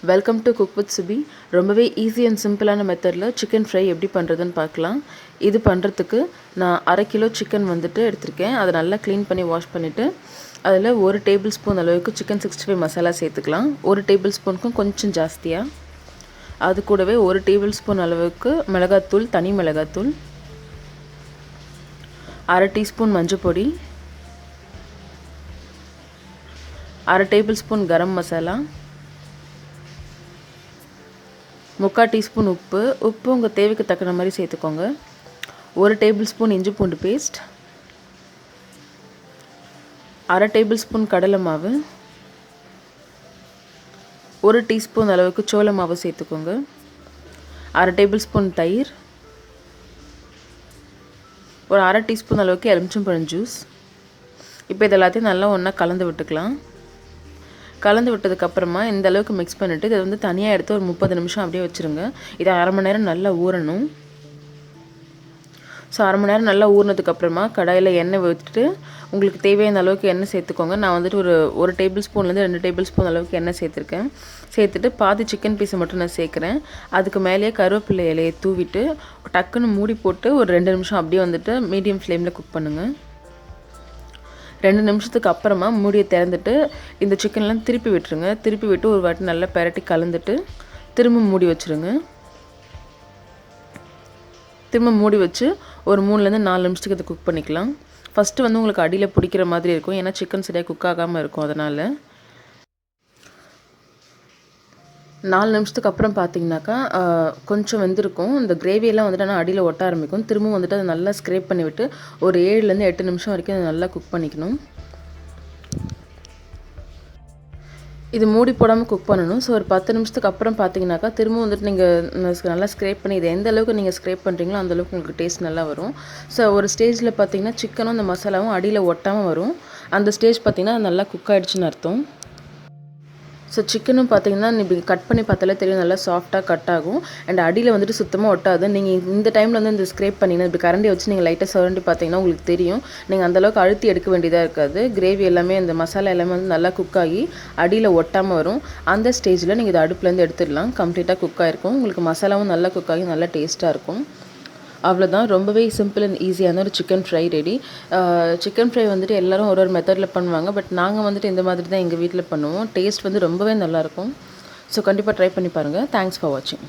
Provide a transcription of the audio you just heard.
Welcome to cook with சுபி. ரொம்பவே easy and சிம்பிளான மெத்தடில் சிக்கன் ஃப்ரை எப்படி பண்ணுறதுன்னு பார்க்கலாம். இது பண்ணுறதுக்கு நான் 1/2 கிலோ சிக்கன் வந்துட்டு எடுத்திருக்கேன். அதை நல்லா க்ளீன் பண்ணி வாஷ் பண்ணிவிட்டு அதில் 1 டேபிள் ஸ்பூன் அளவுக்கு சிக்கன் 65 மசாலா சேர்த்துக்கலாம். 1 டேபிள் ஸ்பூனுக்கும் கொஞ்சம் ஜாஸ்தியாக. அது கூடவே 1 டேபிள் ஸ்பூன் அளவுக்கு மிளகாத்தூள், தனி மிளகாத்தூள், 1/2 டீஸ்பூன் மஞ்சள் பொடி, 1/2 table spoon garam masala, 3/4 teaspoon உப்பு உங்கள் தேவைக்கு தக்கன மாதிரி சேர்த்துக்கோங்க. 1 டேபிள் ஸ்பூன் இஞ்சி பூண்டு பேஸ்ட், 1/2 டேபிள் ஸ்பூன் கடலை மாவு, 1 டீஸ்பூன் அளவுக்கு சோள மாவு சேர்த்துக்கோங்க. 1/2 டேபிள் ஸ்பூன் தயிர், ஒரு 1/2 டீஸ்பூன் அளவுக்கு எலுமிச்சம்பழம் ஜூஸ். இப்போ இது எல்லாத்தையும் நல்லா ஒன்றா கலந்து விட்டுக்கலாம். கலந்து விட்டதுக்கப்புறமா இந்த அளவுக்கு மிக்ஸ் பண்ணிவிட்டு இதை வந்து தனியாக எடுத்து ஒரு 30 நிமிஷம் அப்படியே வச்சுருங்க. இதை 1/2 மணி நேரம் நல்லா ஊறணும். ஸோ 1/2 மணி நேரம் நல்லா ஊறினதுக்கப்புறமா கடாயில் எண்ணெய் ஊற்றிட்டு உங்களுக்கு தேவையான அளவுக்கு எண்ணெய் சேர்த்துக்கோங்க. நான் வந்துட்டு ஒரு டேபிள் ஸ்பூன்லேருந்து 2 டேபிள் ஸ்பூன் அளவுக்கு எண்ணெய் சேர்த்துருக்கேன். சேர்த்துட்டு பாதி சிக்கன் பீஸை மட்டும் நான் சேர்க்குறேன். அதுக்கு மேலேயே கருவேப்பிலை இலையை தூவிட்டு டக்குன்னு மூடி போட்டு ஒரு 2 நிமிஷம் அப்படியே வந்துட்டு மீடியம் ஃப்ளேமில் குக் பண்ணுங்கள். 2 நிமிஷத்துக்கு அப்புறமா மூடியை திறந்துட்டு இந்த சிக்கன்லாம் திருப்பி விட்டுருங்க. திருப்பி விட்டு ஒரு வாட்டி நல்லா பெரட்டி கலந்துட்டு திரும்ப மூடி வச்சுருங்க. திரும்ப மூடி வச்சு ஒரு 3லேருந்து 4 நிமிஷத்துக்கு இதை குக் பண்ணிக்கலாம். ஃபஸ்ட்டு வந்து உங்களுக்கு அடியில் பிடிக்கிற மாதிரி இருக்கும், ஏன்னா சிக்கன் சரியாக குக் ஆகாமல் இருக்கும். அதனால் 4 நிமிஷத்துக்கு அப்புறம் பார்த்தீங்கன்னாக்கா கொஞ்சம் வெந்திருக்கும். இந்த கிரேவியெல்லாம் வந்துட்டு ஆனால் அடியில் ஒட்ட ஆரம்பிக்கும். திரும்பவும் வந்துட்டு அதை நல்லா ஸ்க்ரேப் பண்ணிவிட்டு ஒரு 7லேருந்து 8 நிமிஷம் வரைக்கும் அதை நல்லா குக் பண்ணிக்கணும். இது மூடி போடாமல் குக் பண்ணணும். ஸோ ஒரு 10 நிமிஷத்துக்கு அப்புறம் பார்த்தீங்கன்னாக்கா திரும்பவும் வந்துட்டு நீங்கள் நல்லா ஸ்க்ரேப் பண்ணி, இது எந்த அளவுக்கு நீங்கள் ஸ்க்ரேப் பண்ணுறீங்களோ அந்தளவுக்கு உங்களுக்கு டேஸ்ட் நல்லா வரும். ஸோ ஒரு ஸ்டேஜில் பார்த்தீங்கன்னா சிக்கனும் அந்த மசாலாவும் அடியில் ஒட்டாமல் வரும். அந்த ஸ்டேஜ் பார்த்தீங்கன்னா நல்லா குக் ஆகிடுச்சின்னு அர்த்தம். ஸோ சிக்கனும் பார்த்தீங்கன்னா இப்படி கட் பண்ணி பார்த்தாலே தெரியும், நல்லா சாஃப்டாக கட் ஆகும். அண்ட் அடியில் வந்துட்டு சுத்தமாக ஒட்டாது. நீங்கள் இந்த டைமில் வந்து இந்த ஸ்க்ரேப் பண்ணிங்கன்னா இப்படி கரண்டி வச்சு நீங்கள் லைட்டாக சுரண்டி பார்த்தீங்கன்னா உங்களுக்கு தெரியும், நீங்கள் அந்தளவுக்கு அழுத்தி எடுக்க வேண்டியதாக இருக்காது. கிரேவி எல்லாமே இந்த மசாலா எல்லாமே வந்து நல்லா குக் ஆகி அடியில் ஒட்டாமல் வரும். அந்த ஸ்டேஜில் நீங்கள் இதை அடுப்புலேருந்து எடுத்துடலாம். கம்ப்ளீட்டாக குக் ஆகிருக்கும். உங்களுக்கு மசாலாவும் நல்லா குக் ஆகி நல்லா டேஸ்ட்டாக இருக்கும். அவ்வளோதான். ரொம்பவே சிம்பிள் அண்ட் ஈஸியான ஒரு chicken fry ready. Chicken fry வந்துட்டு எல்லோரும் ஒரு மெத்தடில் பண்ணுவாங்க. பட் நாங்கள் வந்துட்டு இந்த மாதிரி தான் எங்கள் வீட்டில் பண்ணுவோம். டேஸ்ட் வந்து ரொம்பவே நல்லாயிருக்கும். ஸோ கண்டிப்பாக ட்ரை பண்ணி பாருங்கள். தேங்க்ஸ் ஃபார் வாட்சிங்.